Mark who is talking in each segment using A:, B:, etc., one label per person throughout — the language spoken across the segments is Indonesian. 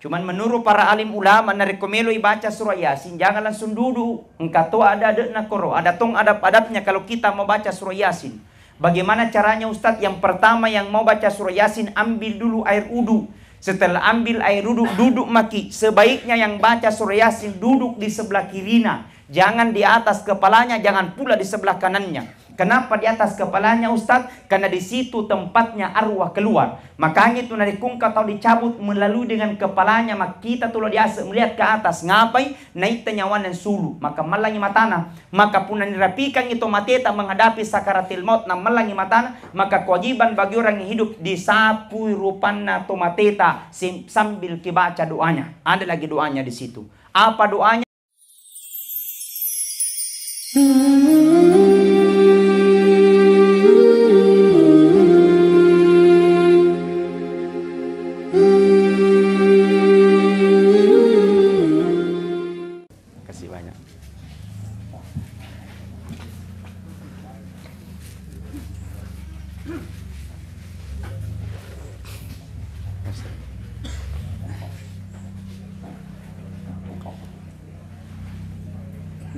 A: Cuman menurut para alim ulama narekomelo baca surah Yasin, jangan langsung duduk. Engkau tahu ada nakoro, ada tong adab-adabnya kalau kita mau baca surah Yasin. Bagaimana caranya Ustadz? Yang pertama yang mau baca surah Yasin, ambil dulu air wudu. Setelah ambil air wudu, duduk maki. Sebaiknya yang baca surah Yasin duduk di sebelah kirinya. Jangan di atas kepalanya, jangan pula di sebelah kanannya. Kenapa di atas kepalanya Ustadz? Karena di situ tempatnya arwah keluar. Makanya itu dari kungka atau dicabut melalui dengan kepalanya. Maka kita tuh biasa melihat ke atas. Ngapai? Naik tenyawan dan sulu. Maka malangi matana. Maka pun dirapikan itu mateta menghadapi sakaratil maut. Nah malangi matana. Maka kewajiban bagi orang yang hidup disapu rupanna to mateta sambil kibaca doanya. Ada lagi doanya di situ. Apa doanya?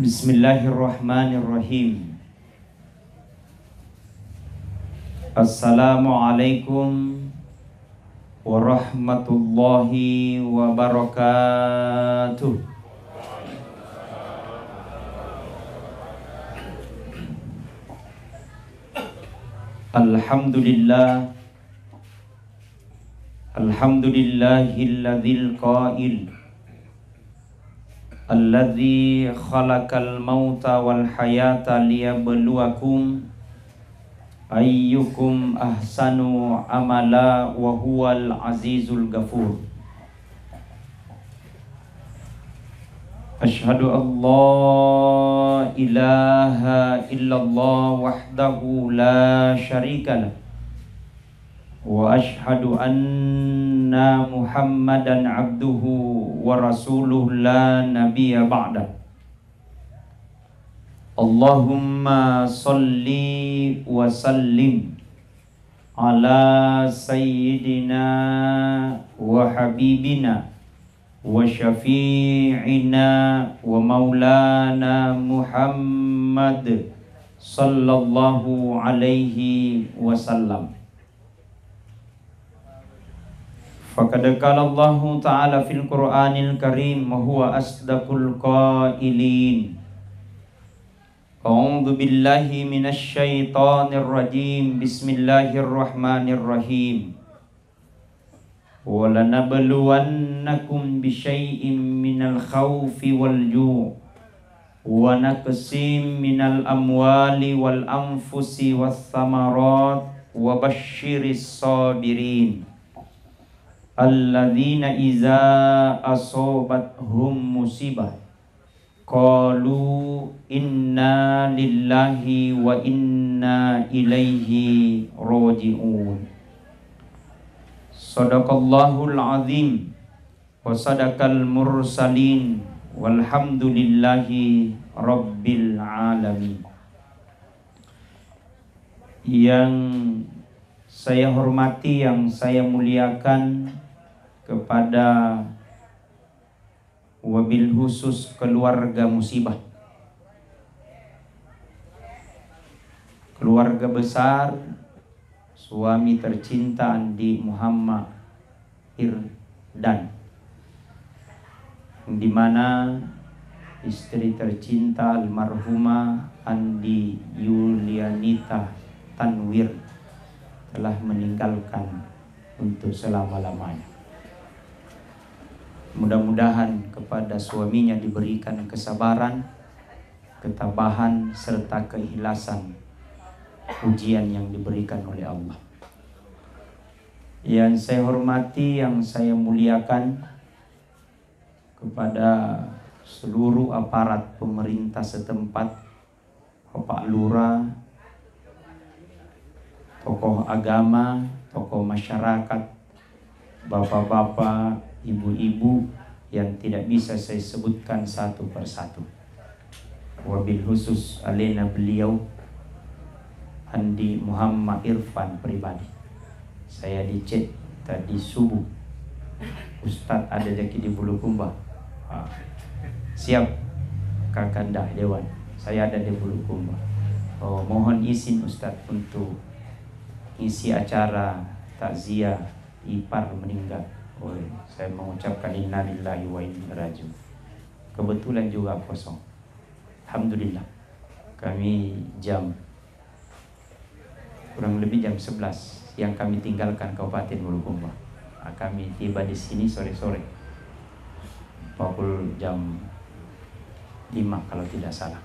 A: Bismillahirrahmanirrahim. Assalamualaikum warahmatullahi wabarakatuh. Alhamdulillah. Alhamdulillahilladzil qail alladzi khalaqal mauta wal hayata liyabluwakum ayyukum ahsanu amala wa huwal azizul ghafur. Asyhadu an la ilaha illallah wahdahu la syarikalah wa asyhadu anna Muhammadan abduhu wa rasuluh la nabiyya ba'da. Allahumma salli wa sallim ala sayyidina wa habibina wa syafi'ina wa maulana Muhammad sallallahu alaihi wasallam. Faqad qala Allah Ta'ala fil Qur'anil Karim wa huwa asdaqul qailin. A'udzu billahi minasy syaithanir rajim. Bismillahirrahmanirrahim. Wa lanabluwannakum bisyai'im minal khaufi wal ju' wa naqsim minal amwali wal anfusi wath thamarat wa basyiris sabirin alladzina iza asobathum musibah qalu inna lillahi wa inna ilaihi raji'un. Sadaqallahul azim wa sadaqal mursalin walhamdulillahi rabbil alamin. Yang saya hormati, yang saya muliakan, kepada wabil khusus keluarga musibah, keluarga besar suami tercinta Andi Muhammad Irdan, di mana istri tercinta almarhumah Andi Yulianita Tanwir telah meninggalkan untuk selama-lamanya. Mudah-mudahan kepada suaminya diberikan kesabaran, ketabahan, serta keikhlasan ujian yang diberikan oleh Allah. Yang saya hormati, yang saya muliakan, kepada seluruh aparat pemerintah setempat, Bapak Lurah, tokoh agama, tokoh masyarakat, bapak-bapak, ibu-ibu yang tidak bisa saya sebutkan satu persatu. Wabil khusus alena beliau Andi Muhammad Irfan pribadi. Saya dicek tadi subuh Ustadz ada jaki di Bulukumba. Siap Kakanda Dewan, saya ada di Bulukumba. Oh, mohon izin Ustadz untuk isi acara takziah ipar meninggal. Oh, saya mengucapkan innalillahi wa inna ilaihi raji'un. Kebetulan juga kosong. Alhamdulillah. Kami kurang lebih jam 11 yang kami tinggalkan Kabupaten Bulukumba. Kami tiba di sini sore-sore. Pukul jam 5 kalau tidak salah.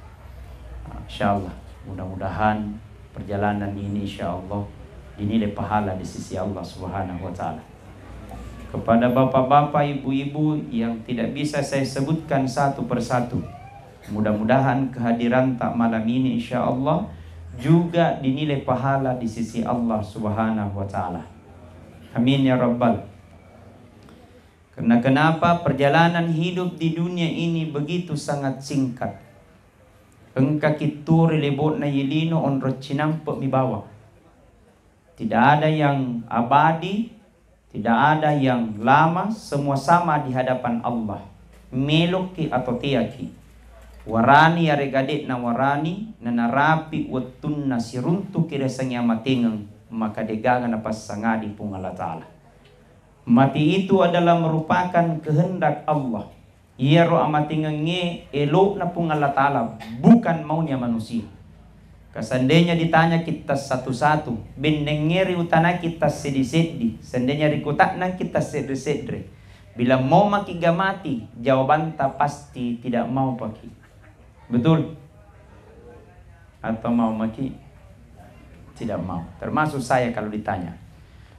A: Insyaallah, mudah-mudahan perjalanan ini insyaallah dinilai pahala di sisi Allah Subhanahu wa taala. Kepada bapak-bapak, ibu-ibu yang tidak bisa saya sebutkan satu persatu, mudah-mudahan kehadiran tak malam ini insyaallah juga dinilai pahala di sisi Allah Subhanahu wa taala. Amin ya rabbal. Karena kenapa perjalanan hidup di dunia ini begitu sangat singkat. Engka kituri lebot na yilino onro cinampe mi bawa. Tidak ada yang abadi, tidak ada yang lama, semua sama di hadapan Allah. Meloki atau tiaki. Warani aregadet na warani na narapi watun na siruntu kiresangya matingang maka degangan na pasangadi pung Allah Ta'ala. Mati itu adalah merupakan kehendak Allah. Ia roh amatingang nge elok na pung Allah Ta'ala, bukan maunya manusia. Kasandainya ditanya kita satu-satu, benengeri utana kita sedi-sedi, sandainya rikutak na kita sedre-sedre. Bila mau maki gamati, jawaban tak pasti tidak mau paki. Betul? Atau mau maki? Tidak mau. Termasuk saya kalau ditanya.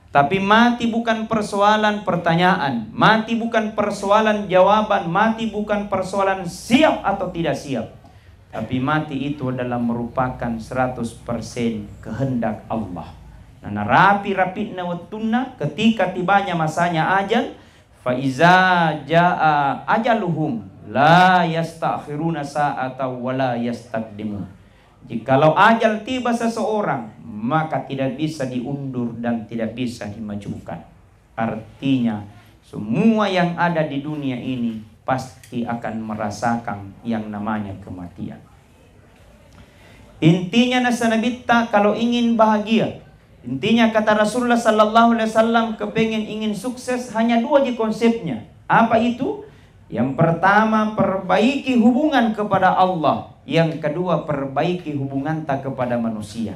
A: Tapi mati bukan persoalan pertanyaan, mati bukan persoalan jawaban, mati bukan persoalan siap atau tidak siap. Tapi mati itu adalah merupakan 100% kehendak Allah. Nah, rapi-rapi na watuna ketika tibanya masanya ajal, fa iza jaa ajaluhum la yastakhiruna sa'atan wa la yastaqdimun. Jikalau ajal tiba seseorang, maka tidak bisa diundur dan tidak bisa dimajukan. Artinya semua yang ada di dunia ini pasti akan merasakan yang namanya kematian. Intinya nasanabita kalau ingin bahagia, intinya kata Rasulullah sallallahu alaihi wasallam, kepengen ingin sukses hanya dua je konsepnya. Apa itu? Yang pertama, perbaiki hubungan kepada Allah. Yang kedua, perbaiki hubungan tak kepada manusia.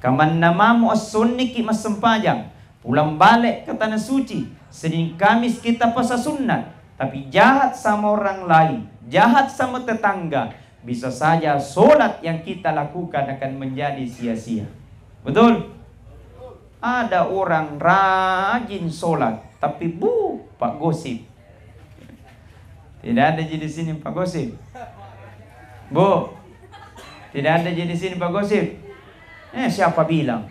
A: Kaman namamu as-sunniki mas sempajang, pulang balik ke tanah suci, Senin Kamis kita puasa sunnah, tapi jahat sama orang lain, jahat sama tetangga, bisa saja solat yang kita lakukan akan menjadi sia-sia. Betul? Ada orang rajin solat, tapi Pak gosip. Tidak ada di sini Pak gosip. Bu, tidak ada di sini Pak gosip. Siapa bilang?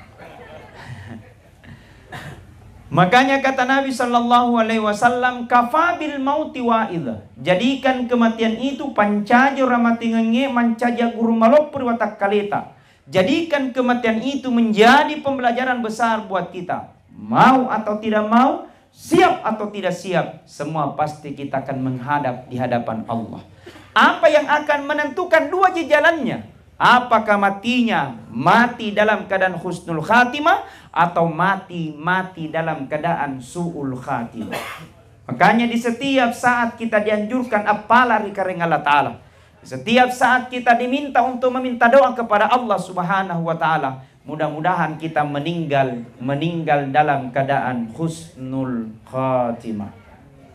A: Makanya kata Nabi sallallahu alaihi wasallam, kafabil mauti wa'idha. Jadikan kematian itu pancajo ramatingenge mancaja guru malopur watak kaleta. Jadikan kematian itu menjadi pembelajaran besar buat kita. Mau atau tidak mau, siap atau tidak siap, semua pasti kita akan menghadap di hadapan Allah. Apa yang akan menentukan dua jalannya? Apakah matinya mati dalam keadaan husnul khatimah atau mati dalam keadaan su'ul khatimah? Makanya di setiap saat kita dianjurkan apalah rikaring Allah Ta'ala. Setiap saat kita diminta untuk meminta doa kepada Allah Subhanahu wa Ta'ala. Mudah-mudahan kita meninggal dalam keadaan husnul khatimah.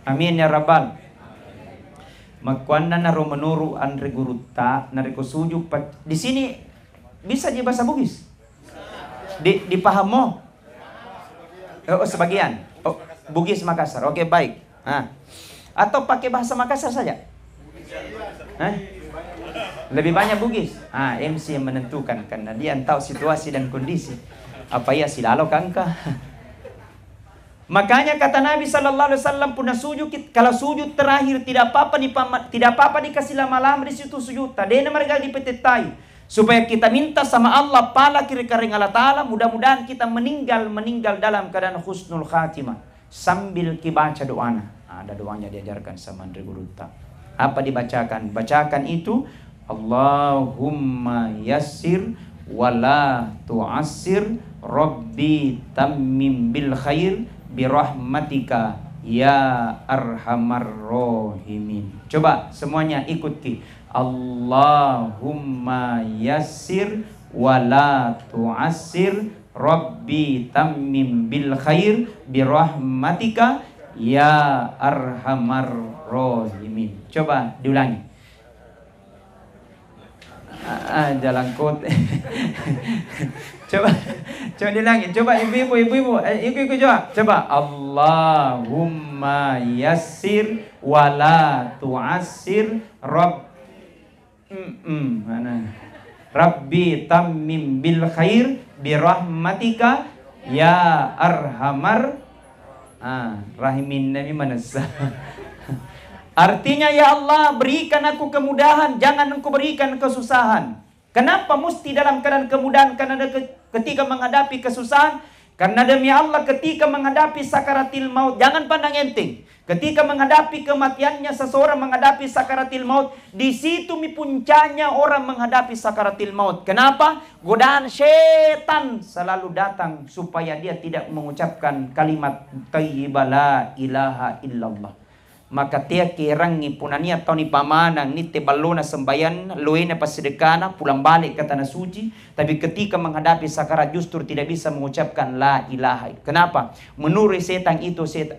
A: Amin ya rabbal. Makuanna naro menuru andre guruta nariko sujuk di sini bisa di bahasa Bugis. Dipaham mo? Oh, sebagian. Oh, Bugis Makassar. Oke, baik. Atau pakai bahasa Makassar saja? Lebih banyak Bugis. MC yang menentukan karena dia tahu situasi dan kondisi. Apa ya silalo kangka? Makanya kata Nabi sallallahu alaihi wasallam punah sujud, kalau sujud terakhir tidak apa-apa dikasih lama-lama di situ sujud. Tadena mereka dipetetai supaya kita minta sama Allah pala kiri karing Allah Ta'ala, mudah-mudahan kita meninggal dalam keadaan husnul khatimah. sambil kibaca doana. Ada doanya diajarkan sama Andre Guruta. Apa dibacakan? Bacakan itu Allahumma yassir wala tu'assir Rabbi tammim bil khair birahmatika ya arhamar rahimin. Coba semuanya ikuti. Allahumma yassir wala tu'assir Rabbi tammim bil khair birahmatika ya arhamar rahimin. Coba diulangi. Jalan kot. Coba diulangi. Coba ibu-ibu coba. Allahumma yassir wala tu'assir Rabbi tammim bil khair birahmatika ya arhamar rahimin. Ini mana sah? Artinya, ya Allah, berikan aku kemudahan, jangan Engkau berikan kesusahan. Kenapa mesti dalam keadaan kemudahan? Karena ketika menghadapi kesusahan, karena demi Allah ketika menghadapi sakaratil maut, jangan pandang enteng. Ketika menghadapi kematiannya seseorang menghadapi sakaratil maut, di situ puncaknya orang menghadapi sakaratil maut. Kenapa? Godaan setan selalu datang supaya dia tidak mengucapkan kalimat thayyibah la ilaha illallah. Maka tia kirangi punania atau ni pamanang ni tebalona sembayan loena pasedekana pulang balik ke tanah suci, tapi ketika menghadapi sakarat justru tidak bisa mengucapkan la ilaha. Kenapa? Menurut setan itu 41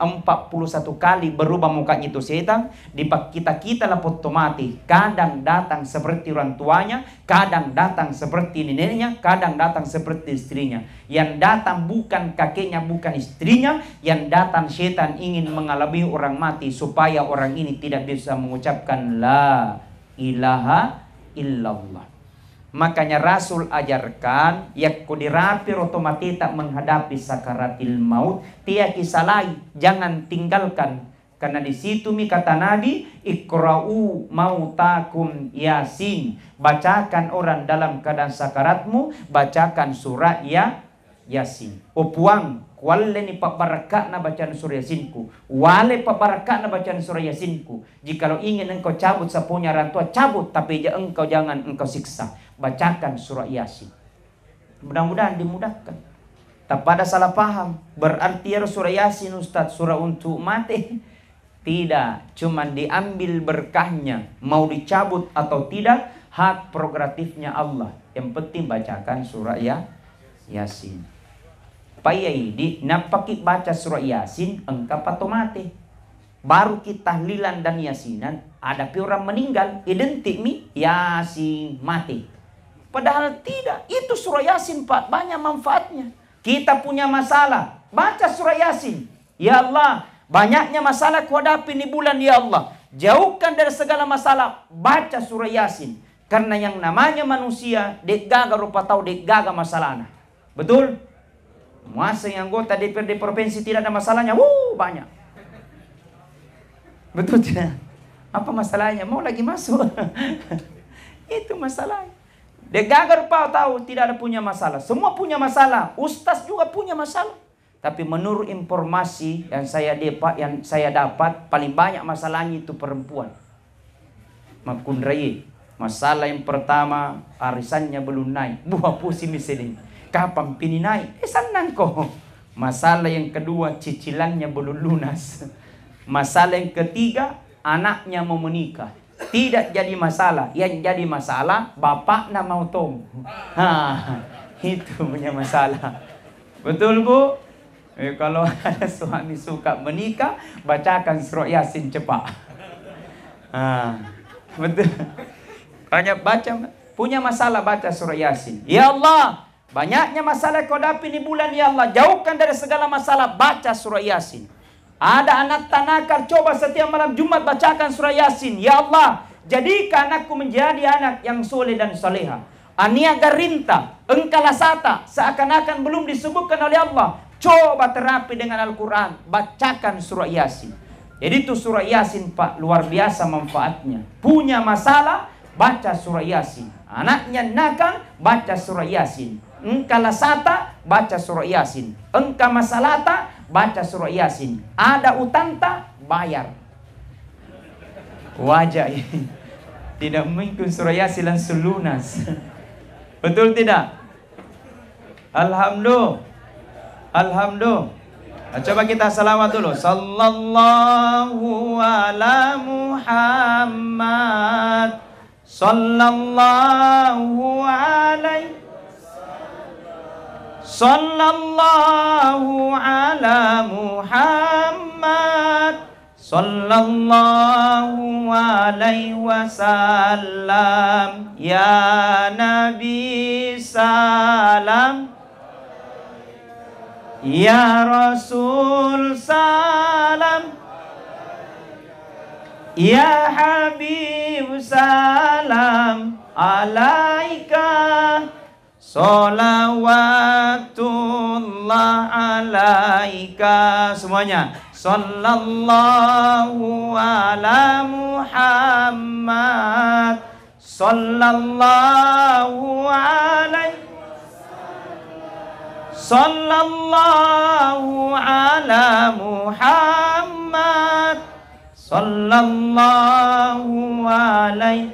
A: kali berubah mukanya itu setan. Di kita lah otomatis kadang datang seperti orang tuanya, kadang datang seperti neneknya, kadang datang seperti istrinya. Yang datang bukan kakeknya, bukan istrinya, yang datang setan ingin mengalami orang mati supaya orang ini tidak bisa mengucapkan la ilaha illallah. Makanya Rasul ajarkan yakku dirapir otomatis tak menghadapi sakaratil maut, tia kisalai, jangan tinggalkan. Karena di situ kata Nabi, ikra'u mautakum yasin. Bacakan orang dalam keadaan sakaratmu, bacakan surah Yasin. Opuang wale ni pabarakak na bacaan surah Yasinku. Wale pabarakak na bacaan surah Yasinku. Jikalau ingin engkau cabut sapunya orang tua, cabut, tapi engkau jangan engkau siksa. Bacakan surah Yasin. Mudah-mudahan dimudahkan. Tak pada salah paham. Berarti ya surah Yasin Ustaz surah untuk mati. Tidak, cuman diambil berkahnya. Mau dicabut atau tidak, hak prerogatifnya Allah. Yang penting bacakan surah Yasin. Payai di napaki baca surah Yasin engkau patomate. Baru kita tahlilan dan yasinan, ada orang meninggal, identik Yasin mati. Padahal tidak, itu surah Yasin Pak, banyak manfaatnya. Kita punya masalah, baca surah Yasin. Ya Allah, banyaknya masalah ku hadapi di bulan, ya Allah. Jauhkan dari segala masalah, baca surah Yasin. Karena yang namanya manusia, dek gaga rupa tahu dek gaga masalahnya. Betul? Masa yang anggota DPRD provinsi tidak ada masalahnya, banyak. Betul tidak? Apa masalahnya? Mau lagi masuk? Itu masalahnya. Dek gaga rupa tahu tidak ada punya masalah. Semua punya masalah. Ustaz juga punya masalah. Tapi menurut informasi yang saya dapat, paling banyak masalahnya itu perempuan. Makundrai. Masalah yang pertama, arisannya belum naik. Buah pusing misalnya. Kapan pini naik? Senang kok. Masalah yang kedua, cicilannya belum lunas. Masalah yang ketiga, anaknya mau menikah. Tidak jadi masalah. Yang jadi masalah, bapaknya mau tong. Itu punya masalah. Betul Bu? Kalau ada suami suka menikah, bacakan surah Yasin cepat. Betul. Banyak baca, punya masalah baca surah Yasin. Ya Allah, banyaknya masalah kau hadapi di bulan, ya Allah. Jauhkan dari segala masalah, baca surah Yasin. Ada anak tanakal, coba setiap malam Jumat bacakan surah Yasin. Ya Allah, jadikan anakku menjadi anak yang soleh dan soleha. Ania garinta, engkalasata, seakan-akan belum disebutkan oleh Allah. Coba terapi dengan Al-Quran, bacakan surah Yasin. Jadi itu surah Yasin Pak, luar biasa manfaatnya. Punya masalah, baca surah Yasin. Anaknya nakal, baca surah Yasin. Engkau lasata, baca surah Yasin. Engkau masalata, baca surah Yasin. Ada utang tak? Bayar. Wajah ini. Tidak mungkin surah Yasin langsung lunas. Betul tidak? Alhamdulillah. Alhamdulillah. Nah, coba kita salawat dulu. Sallallahu ala Muhammad. Sallallahu alaihi. Sallallahu ala Muhammad. Sallallahu alaihi wasallam. Ya Nabi salam. Ya Rasul salam. Ya Habib salam alaika. Salawatullah alaika. Semuanya. Sallallahu ala Muhammad. Sallallahu alaihi. Sallallahu ala Muhammad. Sallallahu alaihi.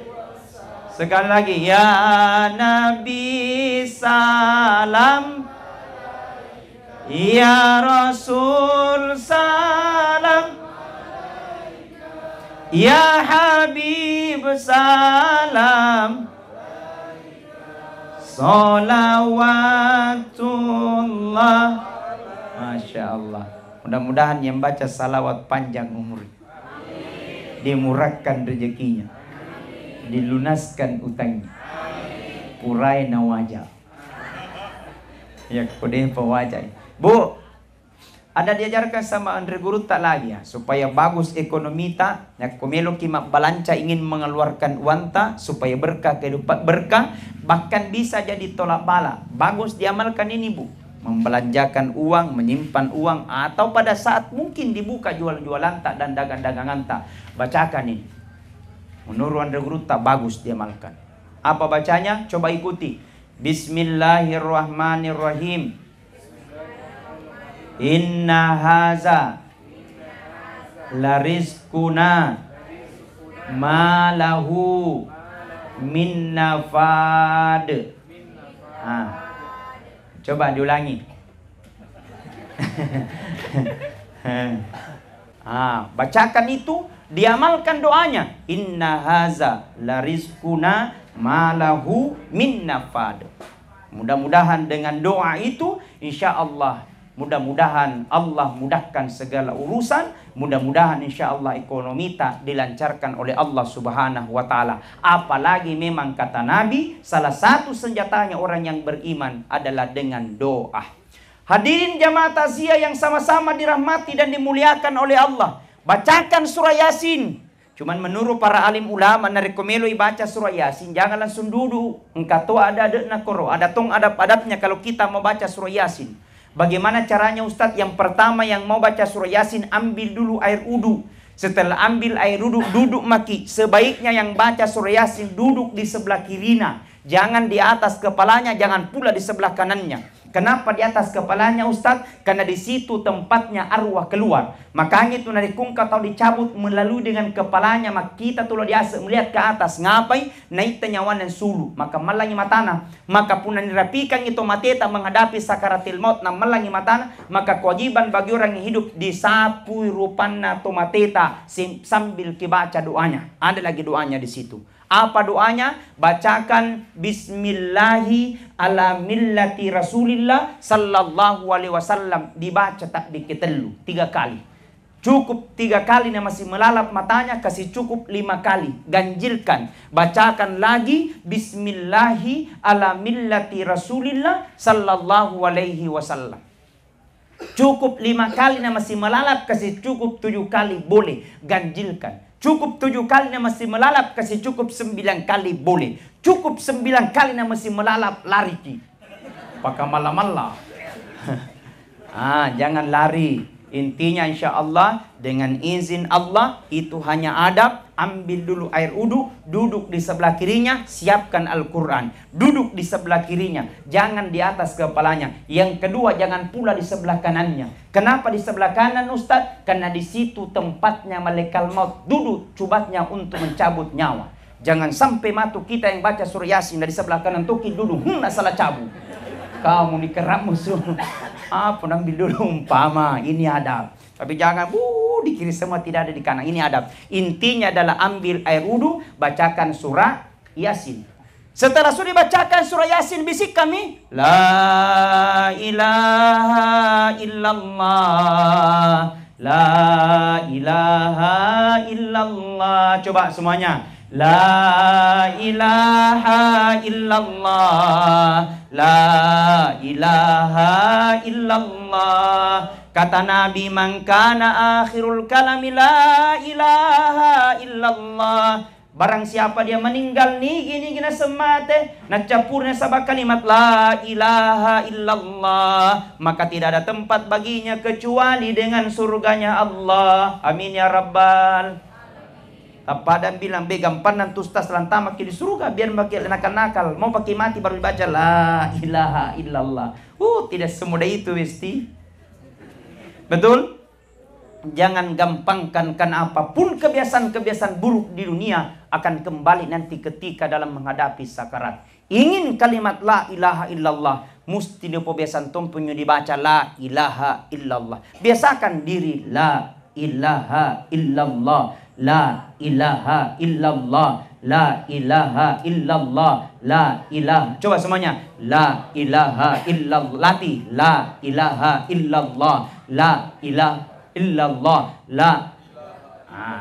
A: Sekali lagi. Ya Nabi salam. Ya Rasul salam. Ya Habib salam. Salawatullah. Masya Allah. Mudah-mudahan yang baca salawat panjang umur, dimurahkan rezekinya, dilunaskan utangnya, purai nawajah. Ya kode pewajah. Bu, ada diajarkan sama Andre Guru tak lagi ya, supaya bagus ekonomi tak, ya kumelo kimak balanca ingin mengeluarkan uang tak, supaya berkah kehidupan berkah, bahkan bisa jadi tolak bala. Bagus diamalkan ini bu, membelanjakan uang, menyimpan uang, atau pada saat mungkin dibuka jual-jualan tak dan dagang-dagangan tak, bacakan ini. Menurut Andre Guru tak bagus diamalkan. Apa bacanya? Coba ikuti. Bismillahirrahmanirrahim. Inna haza la rizquna ma lahu min nafad. Coba diulangi. Bacakan itu, diamalkan doanya. Inna haza la rizquna ma lahu min nafad. Mudah-mudahan dengan doa itu insya Allah, mudah-mudahan Allah mudahkan segala urusan. Mudah-mudahan insya Allah ekonomi tak dilancarkan oleh Allah subhanahu wa ta'ala. Apalagi memang kata Nabi, salah satu senjatanya orang yang beriman adalah dengan doa. Hadirin jamaah takziah yang sama-sama dirahmati dan dimuliakan oleh Allah, bacakan surah Yasin. Cuman menurut para alim ulama, narekomeloi baca surah Yasin, jangan langsung duduk. Engkau ada nak koro, ada tong adab-adabnya kalau kita mau baca surah Yasin. Bagaimana caranya Ustadz? Yang pertama yang mau baca surah Yasin, ambil dulu air wudu. Setelah ambil air wudu, duduk maki. Sebaiknya yang baca surah Yasin duduk di sebelah kirinya. Jangan di atas kepalanya, jangan pula di sebelah kanannya. Kenapa di atas kepalanya Ustadz? Karena di situ tempatnya arwah keluar. Makanya itu narikungka atau dicabut melalui dengan kepalanya. Maka kita tuh diasa melihat ke atas. Ngapai? Naik tenyawan dan sulu. Maka malangi matana. Maka pun dirapikan itu mateta menghadapi sakaratil maut. Nah malangi matana. Maka kewajiban bagi orang yang hidup disapu rupanna to mateta sambil kibaca doanya. Ada lagi doanya di situ. Apa doanya? Bacakan Bismillahi ala millati Rasulillah sallallahu alaihi wasallam. Dibaca tak diketelu 3 kali. Cukup 3 kali yang masih melalap matanya, kasih cukup 5 kali. Ganjilkan. Bacakan lagi Bismillahi ala millati Rasulillah sallallahu alaihi wasallam. Cukup 5 kali yang masih melalap, kasih cukup 7 kali boleh. Ganjilkan. Cukup 7 kali yang masih melalap, kasih cukup 9 kali boleh. Cukup 9 kali yang masih melalap, lari ki. Pakai malam-malam. Jangan lari. Intinya insya Allah dengan izin Allah itu hanya adab. Ambil dulu air wudu, duduk di sebelah kirinya, siapkan Al-Quran. Duduk di sebelah kirinya, jangan di atas kepalanya. Yang kedua, jangan pula di sebelah kanannya. Kenapa di sebelah kanan Ustaz? Karena di situ tempatnya malaikat maut duduk cubatnya untuk mencabut nyawa. Jangan sampai matu kita yang baca surah Yasin dari sebelah kanan tuh duduk, salah cabut. Kamu dikerap musuh. Apa ambil dulu umpama, ini adab. Tapi jangan di kiri semua, tidak ada di kanan. Ini adab. Intinya adalah ambil air wudu, bacakan surah Yasin. Setelah sudah bacakan surah Yasin, bisik kami, la ilaha illallah, la ilaha illallah. Coba semuanya, la ilaha illallah, la ilaha illallah. Kata Nabi, man kana akhirul kalami la ilaha illallah. Barang siapa dia meninggal nih gini semate, na capurnya sabak kalimat la ilaha illallah, maka tidak ada tempat baginya kecuali dengan surganya Allah. Amin ya rabbal. Tapadan bilang begampanan tustas lantama di surga biar pakai nakal-nakal. Mau pakai mati baru dibaca la ilaha illallah. Tidak semudah itu Westi. Betul? Jangan gampangkan, karena apapun kebiasaan-kebiasaan buruk di dunia akan kembali nanti ketika dalam menghadapi sakarat. Ingin kalimat la ilaha illallah, mesti di pembiasaan tumpunya dibaca la ilaha illallah. Biasakan diri la ilaha illallah, la ilaha illallah, la ilaha illallah, la ilaha. Coba semuanya, la ilaha illallah. Latih, la ilaha illallah, la ilaha illallah, la.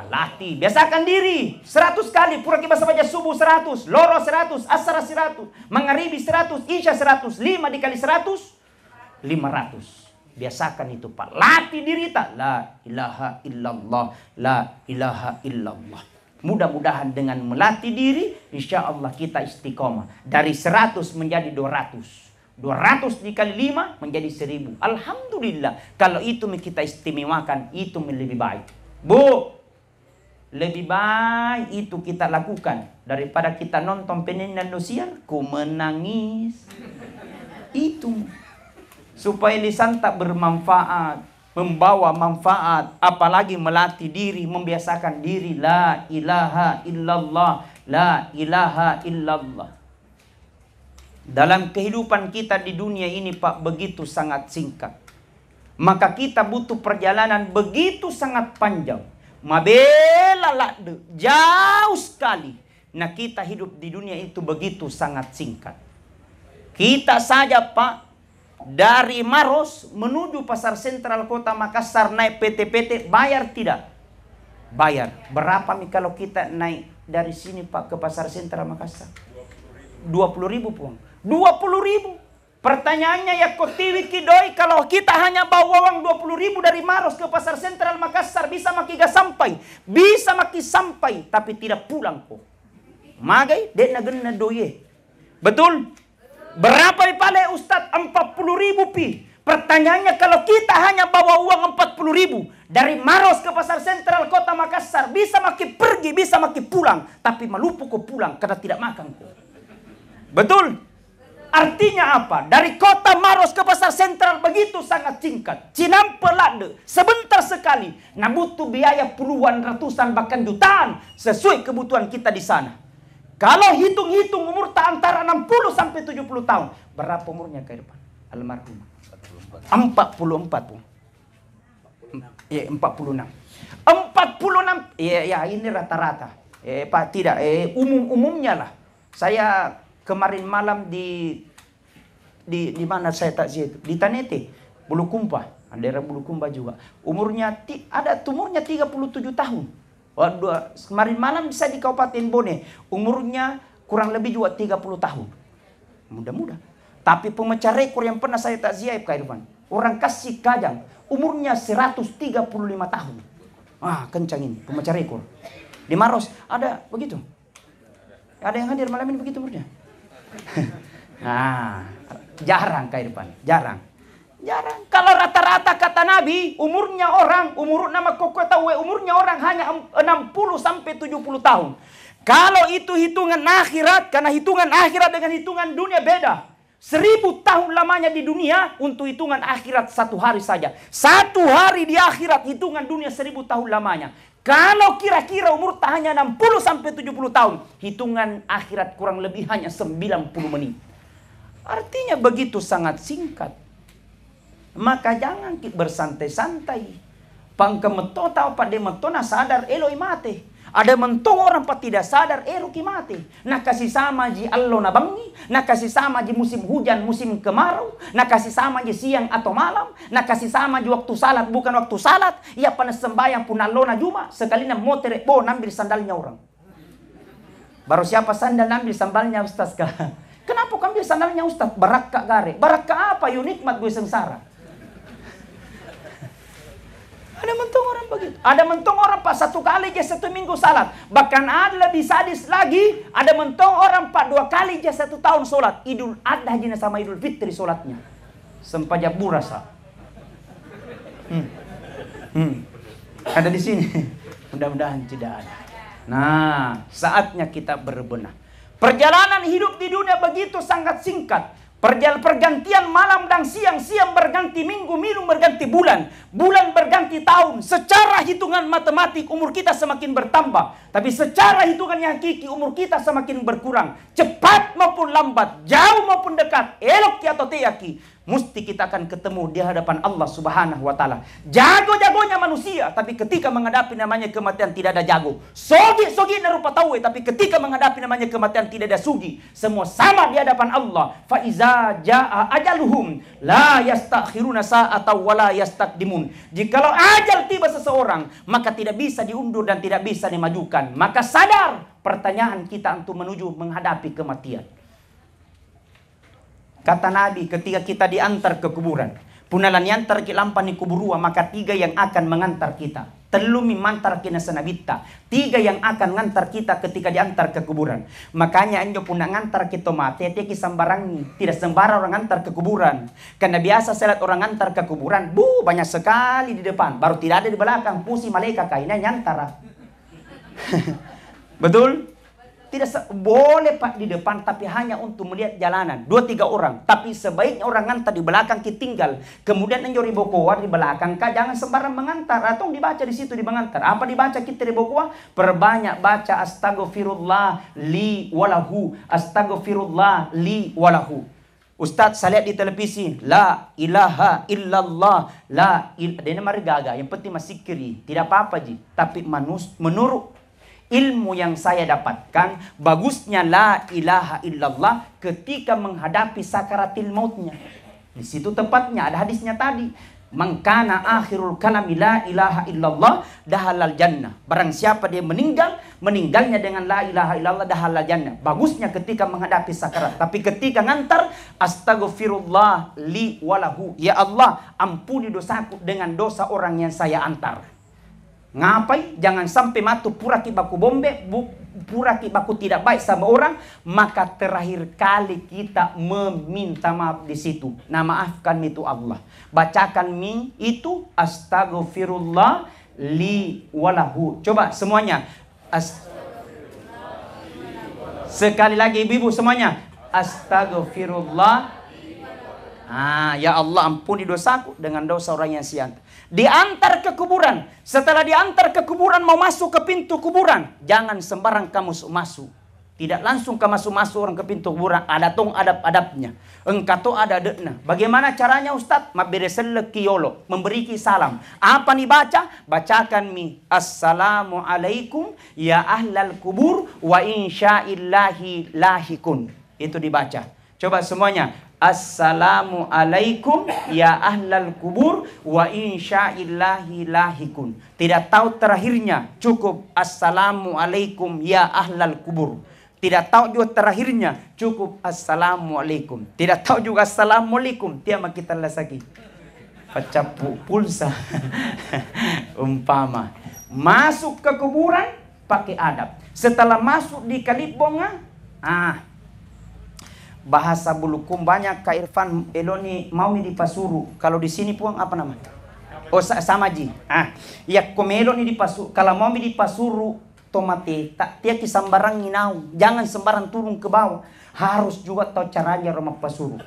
A: Latih, biasakan diri 100 kali. Pura kita baca subuh 100, loro 100, asar 100, magharibi 100, isya 100, 5 dikali 100, 500. Biasakan itu Pak. Latih diri tak, la ilaha illallah, la ilaha illallah. Mudah-mudahan dengan melatih diri, insya Allah kita istiqomah. Dari 100 menjadi 200. 200 dikali 5 menjadi 1000. Alhamdulillah. Kalau itu kita istimewakan, itu lebih baik. Bu, lebih baik itu kita lakukan daripada kita nonton penyanyi Indonesian, ku menangis. Itu supaya lisan tak bermanfaat, membawa manfaat, apalagi melatih diri, membiasakan diri la ilaha illallah, la ilaha illallah. Dalam kehidupan kita di dunia ini Pak begitu sangat singkat. Maka kita butuh perjalanan begitu sangat panjang. Mabela lakde, jauh sekali. Nah kita hidup di dunia itu begitu sangat singkat. Kita saja Pak, dari Maros menuju pasar sentral kota Makassar naik PT-PT, bayar tidak? Bayar. Berapa nih kalau kita naik dari sini Pak ke pasar sentral Makassar? 20.000 pun. 20.000. Pertanyaannya ya kotiwi kidoi, kalau kita hanya bawa uang 20.000 dari Maros ke pasar sentral Makassar, bisa maki gak sampai, bisa maki sampai, tapi tidak pulang kok. Magai dek na doye. Betul? Berapa dipalai Ustadz? 40.000 pi. Pertanyaannya kalau kita hanya bawa uang 40.000 dari Maros ke pasar sentral kota Makassar, bisa maki pergi, bisa maki pulang, tapi malupu kok pulang karena tidak makan kok. Betul? Artinya apa? Dari kota Maros ke pasar sentral begitu sangat singkat. Cinampelade sebentar sekali. Nah butuh biaya puluhan, ratusan, bahkan jutaan sesuai kebutuhan kita di sana. Kalau hitung-hitung umur tak antara 60 sampai 70 tahun. Berapa umurnya ke depan? Almarhum 44 pun. Ya 46. 46. Ya ini rata-rata. Pak tidak umumnya lah. Saya kemarin malam di mana saya takziah itu? Di Tanete, Bulukumpa, daerah Bulukumpa juga. Umurnya ada tumornya 37 tahun. Waduh, kemarin malam saya di Kabupaten Bone, umurnya kurang lebih juga 30 tahun. Mudah-mudah. Tapi pemecah rekor yang pernah saya takziah Kak Irfan, orang kasih Kajang, umurnya 135 tahun. Kencang ini pemecah rekor. Di Maros ada begitu. Ada yang hadir malam ini begitu umurnya. Jarang Kak Irfan, jarang. Jarang. Kalau rata-rata kata Nabi, umurnya orang hanya 60 sampai 70 tahun. Kalau itu hitungan akhirat, karena hitungan akhirat dengan hitungan dunia beda. 1000 tahun lamanya di dunia, untuk hitungan akhirat 1 hari saja. 1 hari di akhirat, hitungan dunia 1000 tahun lamanya. Kalau kira-kira umur tak hanya 60 sampai 70 tahun, hitungan akhirat kurang lebih hanya 90 menit. Artinya begitu sangat singkat. Maka jangan bersantai-santai. Pangkemeto tau pada metona sadar eloi mate. Ada mentong orang pak tidak sadar ki mate. Nak kasih sama ji allo na bangi, nak kasih sama ji musim hujan, musim kemarau, nak kasih sama ji siang atau malam, nak kasih sama ji waktu salat bukan waktu salat. Ia panas sembahyang pun allo na juma, sekali na motor bo nambil sandalnya orang. Baru siapa sandal nambil sandalnya Ustaz kah? Kenapa kau ambil sandalnya Ustaz? Barakah gare. Barakah apa? Nikmat gue sengsara. Ada mentong orang begitu. Ada mentong orang pak 1 kali je 1 minggu salat. Bahkan ada lebih sadis lagi. Ada mentong orang pak 2 kali je 1 tahun solat. Idul Adha jina sama Idul Fitri solatnya. Sempaja burasa. Ada di sini. Mudah-mudahan tidak ada. Nah, saatnya kita berbenah. Perjalanan hidup di dunia begitu sangat singkat. Pergantian malam dan siang, siang berganti minggu, minggu berganti bulan, bulan berganti tahun. Secara hitungan matematik umur kita semakin bertambah, tapi secara hitungan yang hakiki umur kita semakin berkurang. Cepat maupun lambat, jauh maupun dekat, elok atau tiyaki, mesti kita akan ketemu di hadapan Allah Subhanahu wa taala. Jago-jagonya manusia, tapi ketika menghadapi namanya kematian tidak ada jago. Sogi rupa tahu, tapi ketika menghadapi namanya kematian tidak ada sugi. Semua sama di hadapan Allah. Fa iza jaa ajaluhum la yastakhiruna sa'atan wa la yastaqdimun. Jikalau ajal tiba seseorang, maka tidak bisa diundur dan tidak bisa dimajukan. Maka sadar pertanyaan kita untuk menuju menghadapi kematian. Kata Nabi ketika kita diantar ke kuburan, punalan yantar ki lampan ni kuburua, maka 3 yang akan mengantar kita. Telumi mantar kina senabita. 3 yang akan mengantar kita ketika diantar ke kuburan. Makanya anjo pun ngantar kita mati, teki sembarangi. Tidak sembarang orang antar ke kuburan. Karena biasa selat orang antar ke kuburan, banyak sekali di depan, baru tidak ada di belakang. Pusi malaikat kainnya nyantar. Betul? Tidak boleh pak di depan, tapi hanya untuk melihat jalanan 2-3 orang. Tapi sebaiknya orang ngantar di belakang kita tinggal. Kemudian enjori bokoa di belakang kah, jangan sembarang mengantar. Atau dibaca di situ di mengantar. Apa dibaca kita di bokoa? Perbanyak baca astagfirullah li walahu, astagfirullah li walahu. Ustaz saya lihat di televisi, la ilaha illallah, dia marigaga, yang penting masih kiri, tidak apa-apa ji. Tapi menurut ilmu yang saya dapatkan, bagusnya la ilaha illallah ketika menghadapi sakaratil mautnya. Di situ tepatnya ada hadisnya tadi. Mangkana akhirul kalami la ilaha illallah dahalal jannah. Barang siapa dia meninggalnya dengan la ilaha illallah dahalal jannah. Bagusnya ketika menghadapi sakarat. Tapi ketika ngantar, astagfirullah li walahu. Ya Allah, ampuni dosaku dengan dosa orang yang saya antar. Ngapai? Jangan sampai matu puraki baku bombe, puraki baku tidak baik sama orang, maka terakhir kali kita meminta maaf di situ. Nah, maafkan itu Allah. Bacakan itu astagfirullah li walahu. Coba semuanya. Sekali lagi ibu-ibu semuanya. Astagfirullah. Ya Allah, ampuni dosaku dengan dosa orang yang siantar. Diantar ke kuburan. Setelah diantar ke kuburan, mau masuk ke pintu kuburan, jangan sembarang kamu masuk. Tidak langsung kamu masuk orang ke pintu kuburan. Ada tong adab-adabnya. Engkau ada dekna. Bagaimana caranya Ustaz? Maberesel kiyolo, memberi salam. Apa nih baca? Bacakan assalamualaikum ya ahlal kubur wa insyaillahi lahikun. Itu dibaca. Coba semuanya. Assalamualaikum ya ahlal kubur wa insyaillahi lahikun. Tidak tahu terakhirnya, cukup assalamualaikum ya ahlal kubur. Tidak tahu juga terakhirnya, cukup assalamualaikum. Tidak tahu juga assalamualaikum, tiama kita lasaki pacapu pulsa. Umpama masuk ke kuburan pakai adab. Setelah masuk di kalibonga, Bahasa Bulukum banyak Kak Irfan eloni mau di pasuru. Kalau di sini pun apa nama? Oh sama ji. Ya komelo ni di pasuru. Kalau mau di pasuru tomate tak tiaki sembarang nginau. Jangan sembarang turun ke bawah. Harus juga tahu caranya rumah pasuru.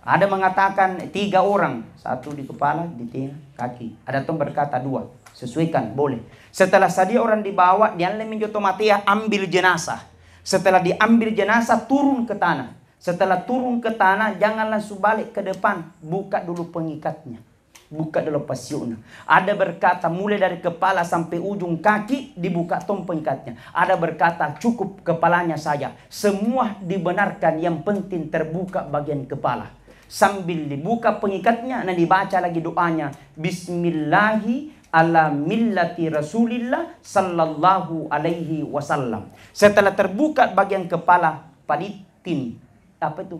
A: Ada mengatakan 3 orang, 1 di kepala, di tengah, kaki. Ada tuh berkata 2. Sesuaikan, boleh. Setelah sadia orang dibawa, dia lemin tomate ambil jenazah. Setelah diambil jenazah, turun ke tanah. Setelah turun ke tanah, jangan langsung balik ke depan. Buka dulu pengikatnya. Buka dulu pasiunnya. Ada berkata, mulai dari kepala sampai ujung kaki, dibuka tong pengikatnya. Ada berkata, cukup kepalanya saja. Semua dibenarkan, yang penting terbuka bagian kepala. Sambil dibuka pengikatnya, nah dibaca lagi doanya. Bismillahi ala millati Rasulillah sallallahu alaihi wasallam. Setelah terbuka bagian kepala, palitin. Apa itu?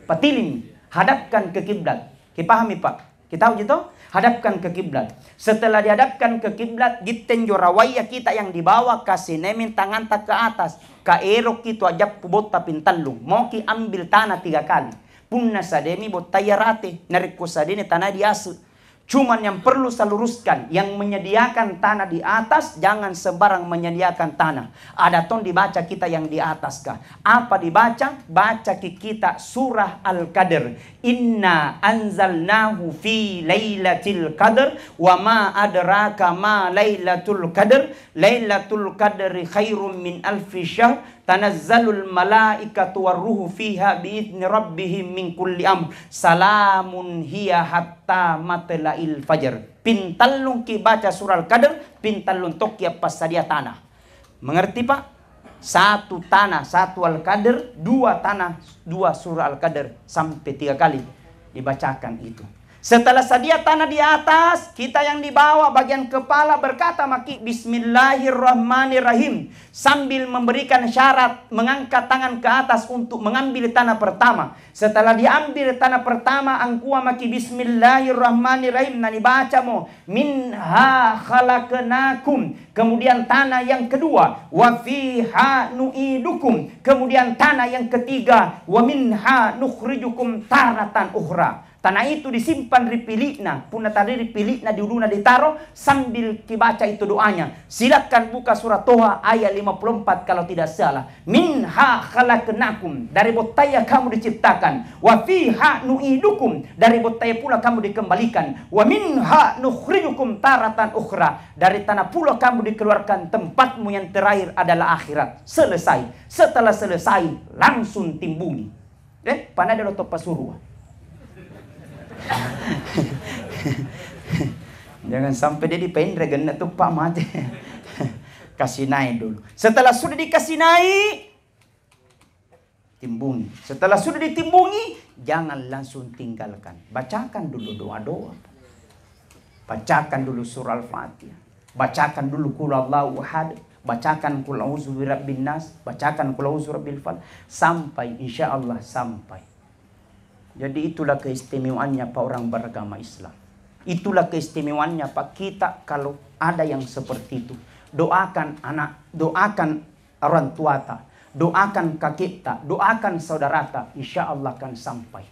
A: Patilin. Hadapkan ke kiblat. Kita pahami Pak? Kita tahu gitu? Hadapkan ke kiblat. Setelah dihadapkan ke kiblat, gitten jorawaya kita yang dibawa kasih nemin tangan tak ke atas. Kaerok itu ajak pubot tapin talung. Mau ki ambil tanah 3 kali. Punna sademi bot tayarate. Nariko sadene tanah diasu. Cuman yang perlu saya luruskan, yang menyediakan tanah di atas, jangan sembarang menyediakan tanah. Ada ton dibaca kita yang di atas kah? Apa dibaca? Baca kita surah Al-Qadr. Inna anzalnahu fi lailatul qadr wa ma adraka ma lailatul qadr. Lailatul qadri khairum min alfi syahr. Tanazzalul malaikatu warruhu fiha biidzni rabbihim min kulli amr. Salamun hiya hatta matla'il fajr. Pintalung ki baca surah Al-Qadr, pintalung tokia pas sadia tanah. Mengerti Pak? 1 tanah, 1 Al-Qadr, 2 tanah, 2 surah Al-Qadr. Sampai 3 kali dibacakan itu. Setelah sadia tanah di atas, kita yang dibawa bagian kepala berkata maki Bismillahirrahmanirrahim. Sambil memberikan syarat mengangkat tangan ke atas untuk mengambil tanah pertama. Setelah diambil tanah pertama, angkua maki Bismillahirrahmanirrahim. Nah dibaca mo. Minha khalaqnakum. Kemudian tanah yang kedua. Wa fiha nu'idukum. Kemudian tanah yang ketiga. Wa minha nukhrijukum taratan ukhra. Tanah itu disimpan ripilikna, puna tadi ripilikna diuluna ditaruh sambil dibaca itu doanya. Silakan buka surah Toha ayat 54 kalau tidak salah. Minha khalaqnakum, dari botaya kamu diciptakan. Wa fiha nu'idukum, dari botaya pula kamu dikembalikan. Wa minha nukhrijukum taratan ukhra, dari tanah pula kamu dikeluarkan, tempatmu yang terakhir adalah akhirat. Selesai. Setelah selesai langsung timbungi. Panah ada lotok pasuruh. Jangan sampai dia dipendregan tuh Pak mati. Kasih naik dulu. Setelah sudah dikasih naik, timbungi. Setelah sudah ditimbungi, jangan langsung tinggalkan. Bacakan dulu doa-doa. Bacakan dulu surah Al-Fatihah. Bacakan dulu qul huwallahu ahad. Bacakan qul a'udzu birabbin nas. Bacakan qul a'udzu birabbil falaq. Sampai insyaallah sampai. Jadi itulah keistimewaannya Pak orang beragama Islam. Itulah keistimewaannya Pak kita kalau ada yang seperti itu. Doakan anak, doakan orang tua ta, doakan kakek ta, doakan saudara ta, insya Allah akan sampai.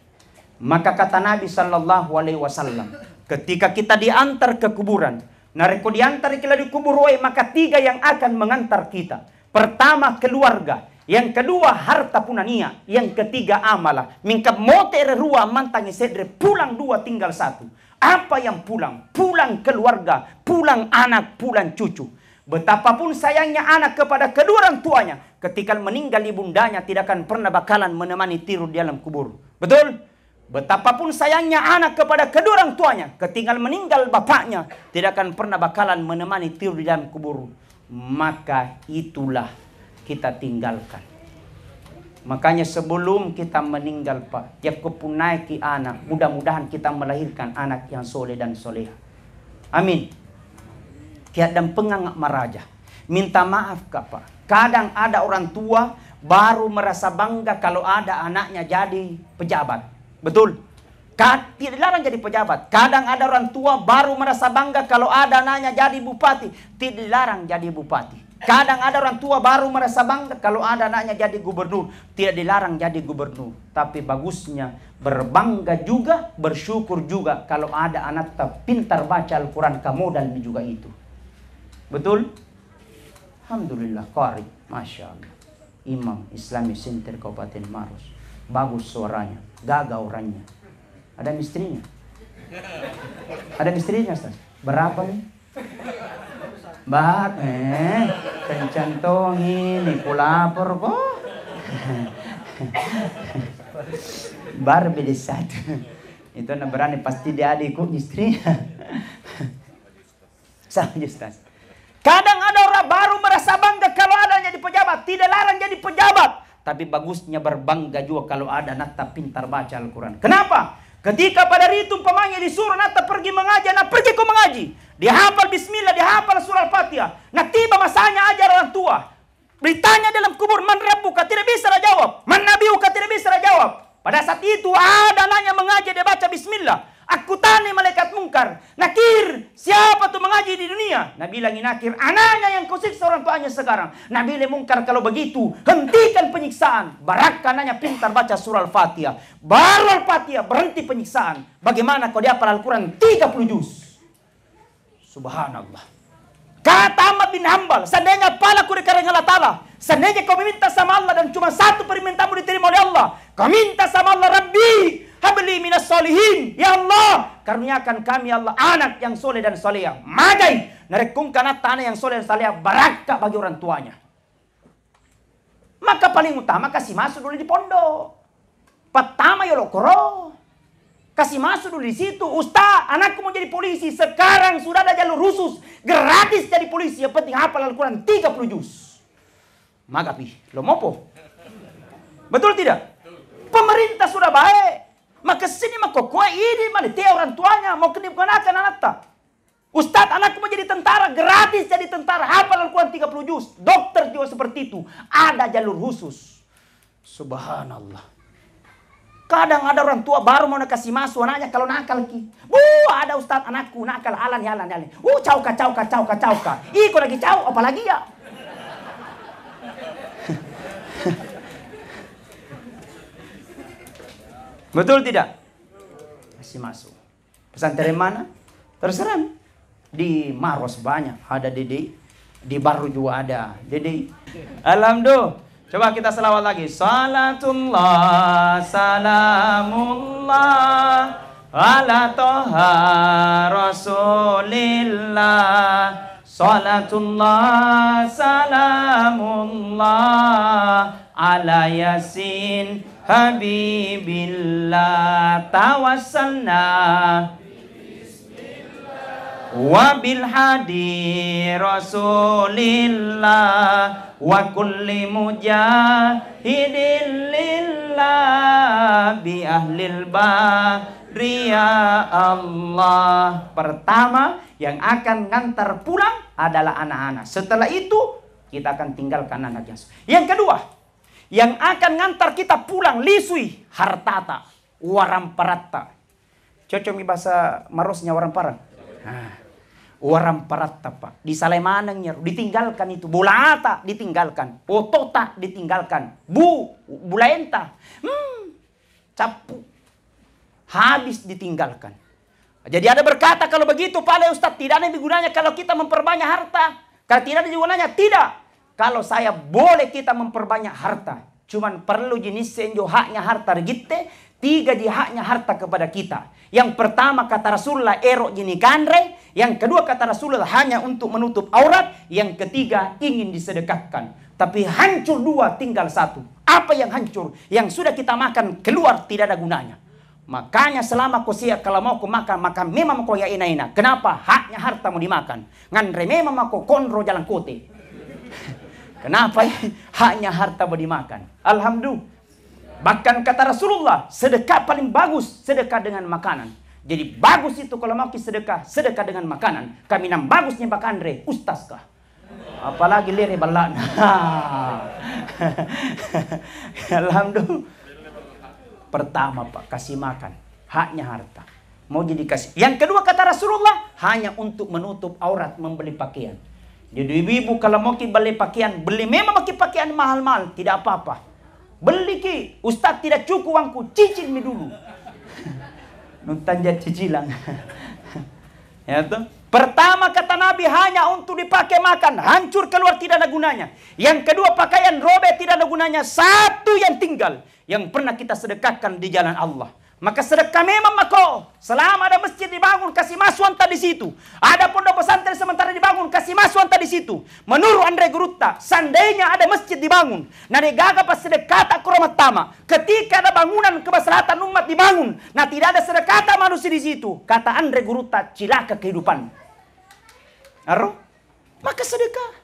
A: Maka kata Nabi Sallallahu Alaihi Wasallam, ketika kita diantar ke kuburan, nareko diantar kita di kubur, maka 3 yang akan mengantar kita. Pertama keluarga. Yang kedua harta punania. Yang ketiga amalah. Mingkap moter rua mantangi sedre. Pulang 2 tinggal 1. Apa yang pulang? Pulang keluarga. Pulang anak. Pulang cucu. Betapapun sayangnya anak kepada kedua orang tuanya. Ketika meninggal ibundanya tidak akan pernah bakalan menemani tidur di dalam kubur. Betul? Betapapun sayangnya anak kepada kedua orang tuanya. Ketika meninggal bapaknya tidak akan pernah bakalan menemani tidur di dalam kubur. Maka itulah kita tinggalkan. Makanya sebelum kita meninggal Pak, tiap kepunaiki anak, mudah-mudahan kita melahirkan anak yang soleh dan soleha. Amin. Tiadam pengangak maraja. Minta maaf Kak Pak. Kadang ada orang tua baru merasa bangga kalau ada anaknya jadi pejabat. Betul? Tidak dilarang jadi pejabat. Kadang ada orang tua baru merasa bangga kalau ada anaknya jadi bupati. Tidak dilarang jadi bupati. Kadang ada orang tua baru merasa bangga kalau ada anaknya jadi gubernur. Tidak dilarang jadi gubernur. Tapi bagusnya berbangga juga, bersyukur juga kalau ada anak pintar baca Al-Quran, modalnya juga itu. Betul? Alhamdulillah, qari, Masya Allah. Imam Islamic Center Kabupaten Maros. Bagus suaranya, gagah orangnya. Ada istrinya? Ada istrinya, Ustaz? Berapa nih? Kencantongin, aku lapor kok. Baru beda satu. Itu berani pasti dia adikku istrinya. Sama Ustaz. Kadang ada orang baru merasa bangga kalau ada jadi pejabat. Tidak larang jadi pejabat. Tapi bagusnya berbangga juga kalau ada nata pintar baca Al-Quran. Kenapa? Ketika pada itu umpamanya disuruh nata pergi mengaji, nah pergi kau mengaji. Dia hafal bismillah, dia hafal surah Al-Fatihah. Nah tiba masanya ajar orang tua. Ditanya dalam kubur, man rabbuka, tidak bisa dia jawab. Man nabiyuka, tidak bisa dia jawab. Pada saat itu ada anaknya mengaji, dia baca bismillah. Aku tanya malaikat mungkar, Nakir, siapa tuh mengaji di dunia? Nabi bilang, Nakir, anaknya yang kau siksa orang tuanya sekarang. Nabi bilang, mungkar, kalau begitu, hentikan penyiksaan. Barakkan anaknya pintar baca surah Al-Fatihah. Baru Al-Fatihah, berhenti penyiksaan. Bagaimana kau dia hafal Al-Quran 30 juz? Subhanallah. Kata Ahmad bin Hanbal, seandainya palaku dikarang Allah Ta'ala, seandainya kau meminta sama Allah dan cuma satu permintaanmu diterima oleh Allah, kau minta sama Allah, Rabbi, habli minas solihin, ya Allah, karuniakan kami Allah anak yang soleh dan soleh. Madai, narekungkan anak yang soleh dan soleh, barakah bagi orang tuanya. Maka paling utama kasih masuk dulu di pondok. Pertama ya lo koro. Kasih masuk dulu di situ. Ustaz, anakku mau jadi polisi. Sekarang sudah ada jalur khusus. Gratis jadi polisi. Yang penting hafal Al-Quran 30 juz. Maka pi, lo mopo. Betul tidak? Pemerintah sudah baik. Maka sini maka kau ini mana dia orang tuanya mau kenakan anak tak. Ustaz, anakku mau jadi tentara. Gratis jadi tentara. Hafal Al-Quran 30 juz. Dokter juga seperti itu. Ada jalur khusus. Subhanallah. Kadang ada orang tua baru mau kasih masuk anaknya kalau nakal ki. Ada Ustaz anakku nakal halan. Cauka. Iko lagi cau apalagi ya. Betul tidak? Kasih masuk. Pesantren mana? Terserah. Di Maros banyak ada Dede. Di Baru juga ada Dede. Alhamdulillah. Coba kita selawat lagi. Salatullah, salamullah, ala toha rasulillah. Salatullah, salamullah, ala yasin habibillah. Tawassalna wabil hadi rasulillah wa kulli mujahidin lillah bi ahlil bari ya Allah. Pertama yang akan ngantar pulang adalah anak-anak. Setelah itu kita akan tinggalkan anak yang kedua yang akan ngantar kita pulang lisui hartata waramparatta. Cocok bahasa Marosnya warampara. Waramparatta Pak. Di Salemanangnya ditinggalkan itu. Bolata ditinggalkan. Otota ditinggalkan. Bulaenta. Capu. Habis ditinggalkan. Jadi ada berkata kalau begitu Pak Ustaz, tidak ada gunanya kalau kita memperbanyak harta. Kalau tidak ada gunanya, tidak. Kalau saya boleh kita memperbanyak harta. Cuman perlu jenis senjo haknya harta regite. 3 di haknya harta kepada kita. Yang pertama kata Rasulullah erok jini kandre. Yang kedua kata Rasulullah hanya untuk menutup aurat. Yang ketiga ingin disedekahkan. Tapi hancur 2 tinggal 1. Apa yang hancur? Yang sudah kita makan keluar tidak ada gunanya. Makanya selama kau siap kalau mau kau makan maka memang kau ya ina. Kenapa? Haknya harta mau dimakan. Ngandre memang kau konro jalan kote. Kenapa? Haknya harta mau dimakan. Alhamdulillah. Bahkan kata Rasulullah, sedekah paling bagus, sedekah dengan makanan. Jadi bagus itu kalau mau sedekah, sedekah dengan makanan. Kami nam bagusnya Pak Andre, ustaz kah? Apalagi lere balana. Alhamdulillah. Pertama Pak, kasih makan. Haknya harta. Mau jadi kasih. Yang kedua kata Rasulullah, hanya untuk menutup aurat membeli pakaian. Jadi ibu kalau mau ki beli pakaian, beli memang pakai pakaian mahal-mahal, tidak apa-apa. Beli ki, Ustaz tidak cukup uangku, cicil mi dulu. Nuntanjat cicilan. Ya tuh. Pertama kata Nabi hanya untuk dipakai makan, hancur keluar tidak ada gunanya. Yang kedua pakaian robek tidak ada gunanya. Satu yang tinggal, yang pernah kita sedekahkan di jalan Allah. Maka sedekah memang mako. Selama ada masjid dibangun, kasih masuk anta di situ. Ada pondok pesantren sementara dibangun, kasih masuk anta di situ. Menurut Andre Gurutta, seandainya ada masjid dibangun, nah gaga pas sedekah tak kurang tama. Ketika ada bangunan kemaslahatan umat dibangun, nah tidak ada sedekah manusia di situ. Kata Andre Gurutta, cilaka kehidupan. Aduh, maka sedekah.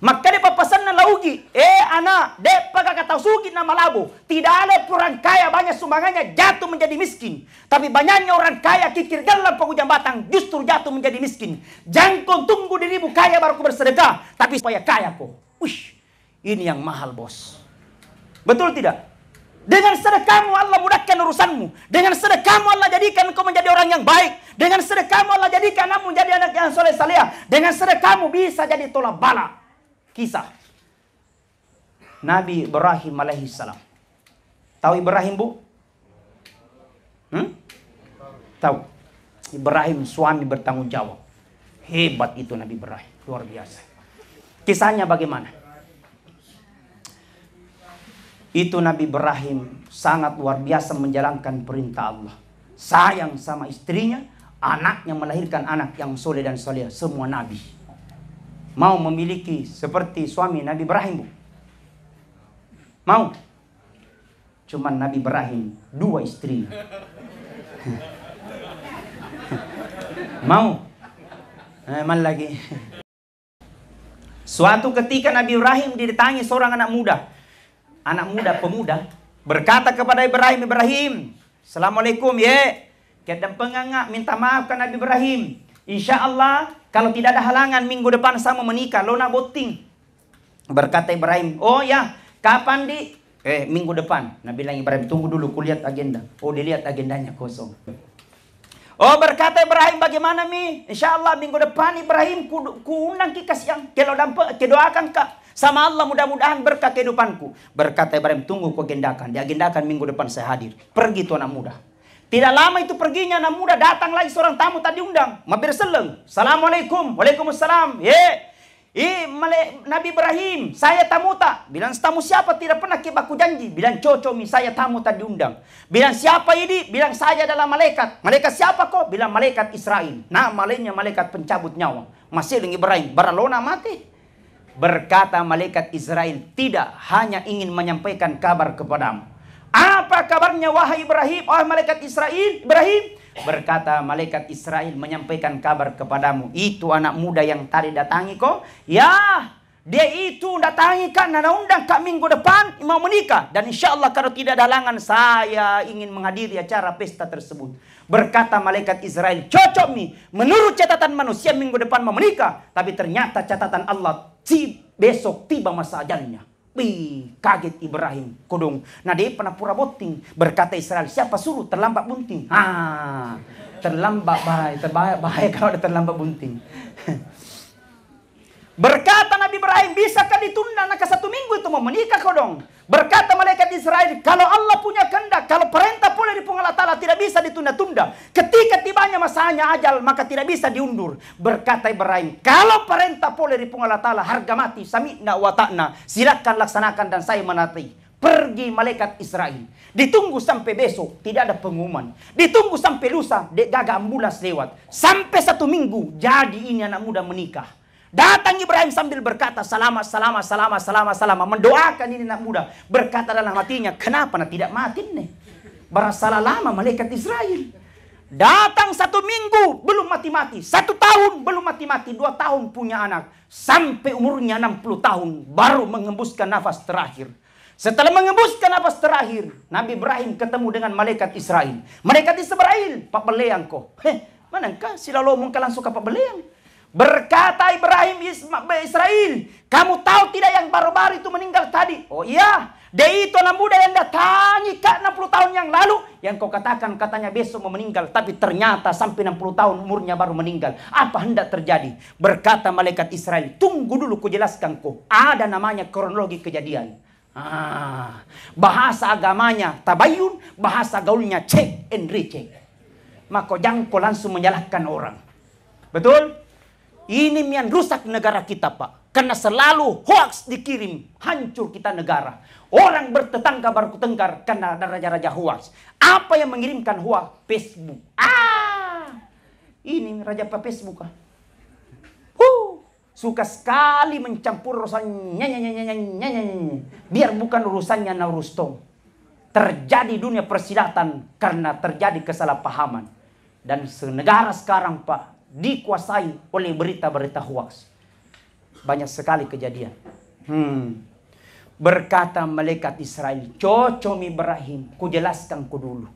A: Maka dia papasan na laugi. Anak, dek kata sugit nama labo. Tidak ada orang kaya banyak sumbangannya jatuh menjadi miskin. Tapi banyaknya orang kaya kikir dalam pengujang batang justru jatuh menjadi miskin. Jangan kau tunggu dirimu kaya baru kau bersedekah. Tapi supaya kaya kau. Wish, ini yang mahal bos. Betul tidak? Dengan sedekahmu Allah mudahkan urusanmu. Dengan sedekahmu Allah jadikan kau menjadi orang yang baik. Dengan sedekahmu Allah jadikan kamu menjadi anak yang soleh saleh. Dengan sedekahmu bisa jadi tolak bala. Kisah Nabi Ibrahim alaihissalam. Tahu Ibrahim, Bu? Tahu. Ibrahim suami bertanggung jawab. Hebat itu Nabi Ibrahim. Luar biasa. Kisahnya bagaimana? Itu Nabi Ibrahim sangat luar biasa menjalankan perintah Allah. Sayang sama istrinya, anaknya melahirkan anak yang soleh dan soleh. Semua Nabi mau memiliki seperti suami Nabi Ibrahim, Bu? Mau? Cuman Nabi Ibrahim 2 istri. Mau? Mana lagi? Suatu ketika Nabi Ibrahim didatangi seorang anak muda. Anak muda, pemuda, berkata kepada Ibrahim, Ibrahim, Assalamualaikum ya. Kedam penganga minta maaf ke Nabi Ibrahim. Insya Allah kalau tidak ada halangan minggu depan sama menikah, lona boting. Berkata Ibrahim, oh ya, kapan di? Minggu depan. Nabi bilang Ibrahim, tunggu dulu, kulihat agenda. Oh, dilihat agendanya kosong. Oh, berkata Ibrahim, bagaimana mi? Insya Allah minggu depan Ibrahim ku undang ki kasiang. Kalau dampak, kedoakan kak. Sama Allah mudah-mudahan berkah kehidupanku. Berkata Ibrahim, tunggu ku agendakan. Diagendakan minggu depan saya hadir. Pergi tuh anak muda. Tidak lama itu perginya anak muda, datang lagi seorang tamu tadi undang. Mabir seleng. Assalamualaikum. Waalaikumsalam. Nabi Ibrahim, saya tamu tak? Bilang tamu siapa? Tidak pernah baku janji. Bilang cocomi, saya tamu tadi undang. Bilang siapa ini? Bilang saya adalah malaikat. Malaikat siapa kok? Bilang malaikat Israel. Nah, malaikat malaikat pencabut nyawa. Masih dengan Ibrahim, baralona mati. Berkata malaikat Israel, tidak, hanya ingin menyampaikan kabar kepadamu. Apa kabarnya wahai Ibrahim? Oh malaikat Israel, Ibrahim. Berkata malaikat Israel menyampaikan kabar kepadamu. Itu anak muda yang tadi datangi kok. Ya, dia itu datangi kan, ada undang kak minggu depan mau menikah. Dan insya Allah kalau tidak ada halangan saya ingin menghadiri acara pesta tersebut. Berkata malaikat Israel, cocok nih. Menurut catatan manusia minggu depan mau menikah. Tapi ternyata catatan Allah, besok tiba masa ajalnya. Kaget Ibrahim kodong. Nah dia pernah pura boting. Berkata Israel, siapa suruh terlambat bunting? Terlambat bahaya kalau ada terlambat bunting. Berkata Nabi Ibrahim, bisakah ditunda nak 1 minggu itu mau menikah kodong? Berkata malaikat Israel, kalau Allah punya kehendak, kalau perintah boleh dipung Allah Ta'ala tidak bisa ditunda-tunda. Ketika tibanya masanya ajal, maka tidak bisa diundur. Berkata Ibrahim, kalau perintah boleh dipung Allah Ta'ala, harga mati, sami'na wa ta'na, silakan laksanakan dan saya menati. Pergi malaikat Israel. Ditunggu sampai besok, tidak ada pengumuman. Ditunggu sampai lusa, gagal ambulans lewat. Sampai 1 minggu, jadi ini anak muda menikah. Datang Ibrahim sambil berkata, selamat. Mendoakan ini anak muda. Berkata dalam hatinya, kenapa tidak mati nih? Berasalah lama malaikat Israel. Datang 1 minggu, belum mati-mati. 1 tahun, belum mati-mati. 2 tahun punya anak. Sampai umurnya 60 tahun, baru mengembuskan nafas terakhir. Setelah mengembuskan nafas terakhir, Nabi Ibrahim ketemu dengan malaikat Israel. Malaikat Israel, Pak Beleang kok. Manakah sila lomong ka langsung ke Pak Beleang? Berkata Ibrahim Israel, kamu tahu tidak yang baru-baru itu meninggal tadi? Oh iya, Dia itu anak muda yang datangi Kak 60 tahun yang lalu. Yang kau katakan katanya besok mau meninggal. Tapi ternyata sampai 60 tahun umurnya baru meninggal. Apa hendak terjadi? Berkata malaikat Israel, tunggu dulu ku jelaskan kau. Ada namanya kronologi kejadian. Bahasa agamanya tabayun, bahasa gaulnya check and recheck. Maka jangan kau langsung menyalahkan orang. Betul? Ini yang rusak negara kita, Pak. Karena selalu hoax dikirim, hancur kita negara. Orang bertetangga baru bertengkar karena ada raja-raja hoax. Apa yang mengirimkan hoax? Facebook. Ini raja apa Facebook? Suka sekali mencampur urusannya. Biar bukan urusannya Naurustong. Terjadi dunia persilatan karena terjadi kesalahpahaman. Dan senegara sekarang, Pak, dikuasai oleh berita-berita hoax. Banyak sekali kejadian. Berkata malaikat Israel, Cocomi Ibrahim, ku jelaskan ku dulu.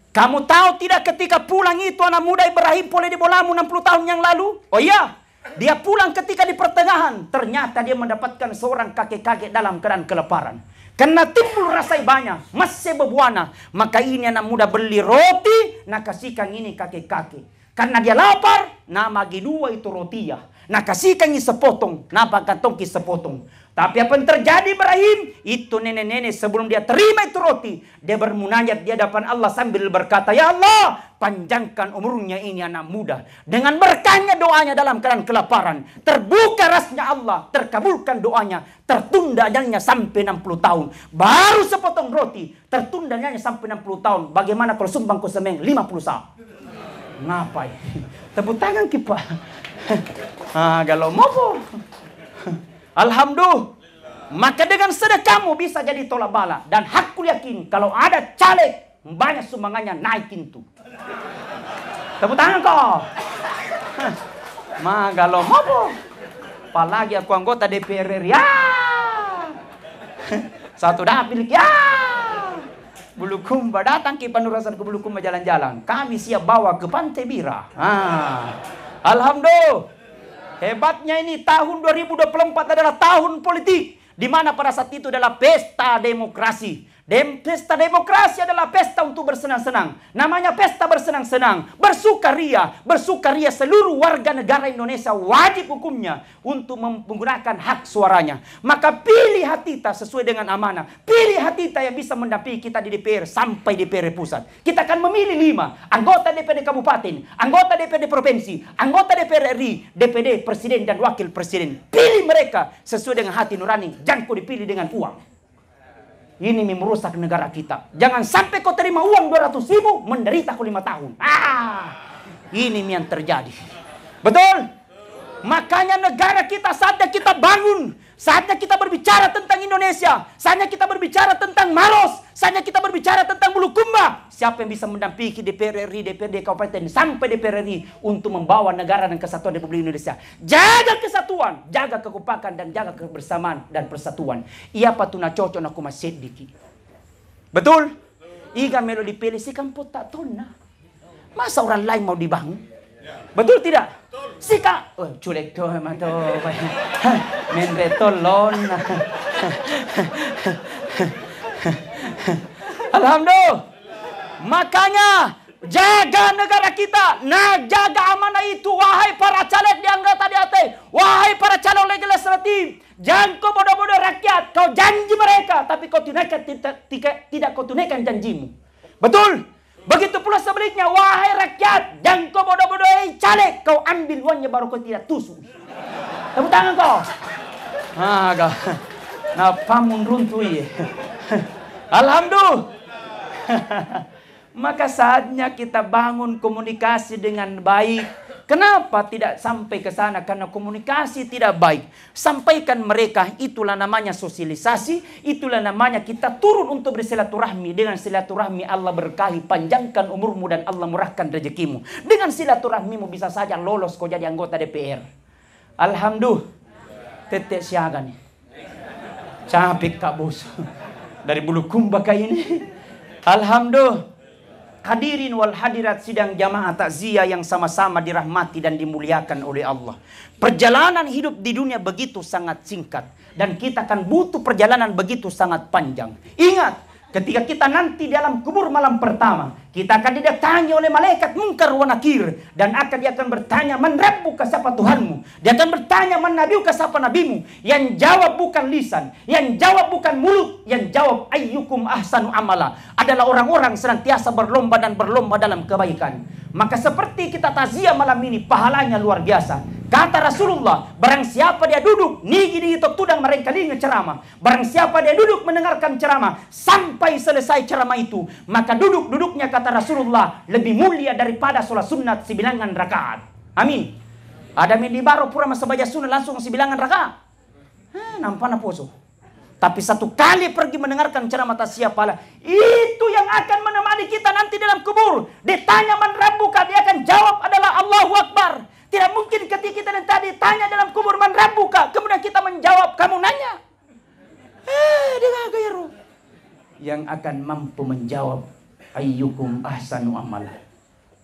A: Kamu tahu tidak ketika pulang itu anak muda Ibrahim boleh di bolamu 60 tahun yang lalu? Oh iya, dia pulang ketika di pertengahan. Ternyata dia mendapatkan seorang kakek-kakek dalam keadaan kelaparan. Karena timbul rasa ibanya, masih bebuana. Maka ini anak muda beli roti, nak kasihkan ini kakek-kakek. Karena dia lapar, nama kedua itu roti ya. Nah kasihkan ini sepotong, napa kantong sepotong. Tapi apa yang terjadi Ibrahim? Itu nenek-nenek sebelum dia terima itu roti, dia bermunajat di hadapan Allah sambil berkata, Ya Allah, panjangkan umurnya ini anak muda. Dengan berkahnya doanya dalam keadaan kelaparan, terbuka rasnya Allah, terkabulkan doanya, tertunda ajalnya sampai 60 tahun. Baru sepotong roti, tertunda ajalnya sampai 60 tahun. Bagaimana kalau sumbang ku semeng 50 sa? Ngapain? Tepuk tangan kipa. Kalau mau Alhamdulillah. Maka dengan sedekahmu bisa jadi tolak bala. Dan hakku yakin kalau ada caleg banyak sumbangannya naikin tuh. Tepuk tangan kau. Kalau mau apalagi aku anggota DPR ya. Satu dapil ya. Bulukumba datang ke Panurasan ke Bulukumba jalan-jalan. Kami siap bawa ke Pantai Bira. Alhamdulillah. Hebatnya ini tahun 2024 adalah tahun politik. Di mana pada saat itu adalah pesta demokrasi. Pesta demokrasi adalah pesta untuk bersenang-senang. Namanya pesta bersenang-senang. Bersukaria. Bersukaria seluruh warga negara Indonesia wajib hukumnya untuk menggunakan hak suaranya. Maka pilih Hatita sesuai dengan amanah. Pilih Hatita yang bisa mendampingi kita di DPR sampai DPR pusat. Kita akan memilih 5. Anggota DPD Kabupaten, anggota DPD Provinsi, anggota DPR RI, DPD Presiden dan Wakil Presiden. Pilih mereka sesuai dengan hati nurani. Jangan kau dipilih dengan uang. Ini merusak negara kita. Jangan sampai kau terima uang 200.000, menderita kau 5 tahun. Ini yang terjadi. Betul? Makanya negara kita saatnya kita bangun. Saatnya kita berbicara tentang Indonesia. Saatnya kita berbicara tentang Maros. Saatnya kita berbicara tentang Bulukumba. Siapa yang bisa mendampingi DPR RI, DPD Kabupaten sampai DPR RI untuk membawa negara dan kesatuan Republik Indonesia. Jaga kesatuan, jaga kekompakan dan jaga kebersamaan dan persatuan. Ia patuna cocok aku masih dikit. Betul? Iga melo dipilih si kampung tak tona. Masa orang lain mau dibangun? Betul tidak? Sika, culek tuh mato, menretolon. Alhamdulillah. Makanya jaga negara kita, jaga amanah itu, wahai para caleg di anggota DAT, wahai para calon legislatif. Jangan kau bodoh-bodoh rakyat, kau janji mereka, tapi kau tidak kau tunaikan janjimu. Betul? Begitu pula sebaliknya, wahai rakyat, jangan kau bodoh-bodoh caleg, kau ambil uangnya baru kau tidak tusuk. Tepuk tangan kau. Pamun runtuh ya. Alhamdulillah. Maka saatnya kita bangun komunikasi dengan baik. Kenapa tidak sampai ke sana? Karena komunikasi tidak baik. Sampaikan mereka, itulah namanya sosialisasi, itulah namanya kita turun untuk bersilaturahmi. Dengan silaturahmi Allah berkahi, panjangkan umurmu dan Allah murahkan rezekimu. Dengan silaturahmimu bisa saja lolos kau jadi anggota DPR. Alhamdulillah. Tetek siaga nih. Capek Kak Bos. Dari Bulukumba kayak ini. Alhamdulillah. Hadirin wal hadirat sidang jamaah takziah yang sama-sama dirahmati dan dimuliakan oleh Allah. Perjalanan hidup di dunia begitu sangat singkat. Dan kita akan butuh perjalanan begitu sangat panjang. Ingat, ketika kita nanti dalam kubur malam pertama, kita akan didatangi oleh malaikat Munkar wa Nakir. Dan dia akan bertanya, man rabbuka, siapa Tuhanmu? Dia akan bertanya, man nabiuka, siapa nabimu? Yang jawab bukan lisan, yang jawab bukan mulut, yang jawab ayyukum ahsanu amala. Adalah orang-orang senantiasa berlomba dan berlomba dalam kebaikan. Maka seperti kita takziah malam ini, pahalanya luar biasa. Kata Rasulullah, barang siapa dia duduk nigi di tudang mereka ini ceramah, barang siapa dia duduk mendengarkan ceramah sampai selesai ceramah itu, maka duduknya kata Rasulullah lebih mulia daripada sholat sunat sebilangan rakaat. Amin. Ada di baro pura masa baca sunat langsung sebilangan rakaat. Nampana poso. Tapi satu kali pergi mendengarkan ceramah tasya pala, itu yang akan menemani kita nanti dalam kubur. Ditanya man rabbuka, dia akan jawab adalah Allahu Akbar. Tidak mungkin ketika kita tadi tanya dalam kubur man rabbuka, kemudian kita menjawab, kamu nanya. Yang akan mampu menjawab ayyukum ahsanu amala.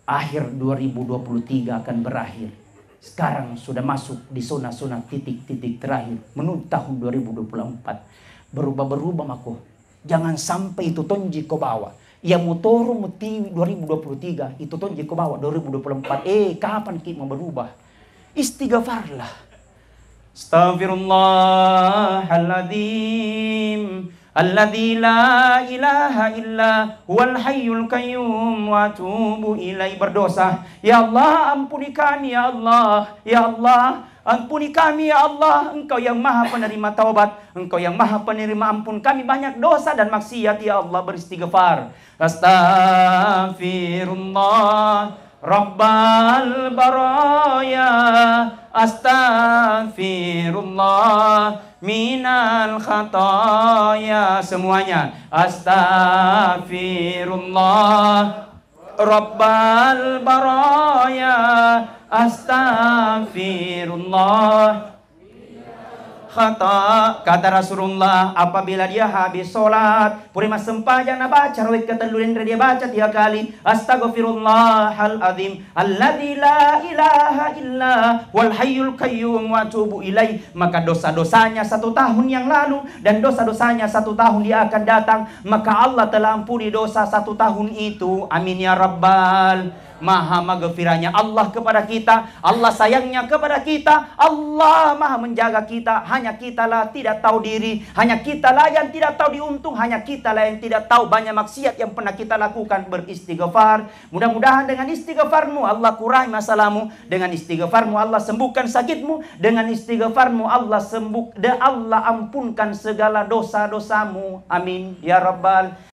A: Akhir 2023 akan berakhir. Sekarang sudah masuk di zona-zona titik-titik terakhir menuju tahun 2024. Berubah-berubah mako. Jangan sampai itu tonji kau bawa. Ya motor muti 2023 itu tonji kau bawa 2024. Kapan kita mau berubah? Istighfarlah. Astaghfirullahaladzim. Alladzi la ilaha illa huwal hayyul qayyum wa atubu ilaihi. Berdosa, ya Allah ampuni kami ya Allah, ya Allah ampuni kami ya Allah. Engkau yang maha penerima taubat, Engkau yang maha penerima ampun kami banyak dosa dan maksiat ya Allah. Beristighfar. Astaghfirullah Rabbal baraya, astaghfirullah minal khataya. Semuanya, astaghfirullah Rabbal baraya, astaghfirullah khata. Kata Rasulullah, apabila dia habis sholat, purima sempaja na baca rawit ketelurin dia baca 3 kali, astaghfirullahal azim alladzi la ilaha illa wal hayyul qayyum wa atubu ilaih. Maka dosa-dosanya 1 tahun yang lalu dan dosa-dosanya 1 tahun dia akan datang, maka Allah telah ampuni dosa 1 tahun itu. Amin ya rabbal. Maha maghfirahnya Allah kepada kita, Allah sayangnya kepada kita, Allah maha menjaga kita. Hanya kitalah tidak tahu diri, hanya kitalah yang tidak tahu diuntung, hanya kitalah yang tidak tahu banyak maksiat yang pernah kita lakukan. Beristighfar. Mudah-mudahan dengan istighfarmu Allah kurangi masalahmu, dengan istighfarmu Allah sembuhkan sakitmu, dengan istighfarmu Allah Allah ampunkan segala dosa-dosamu. Amin ya rabbal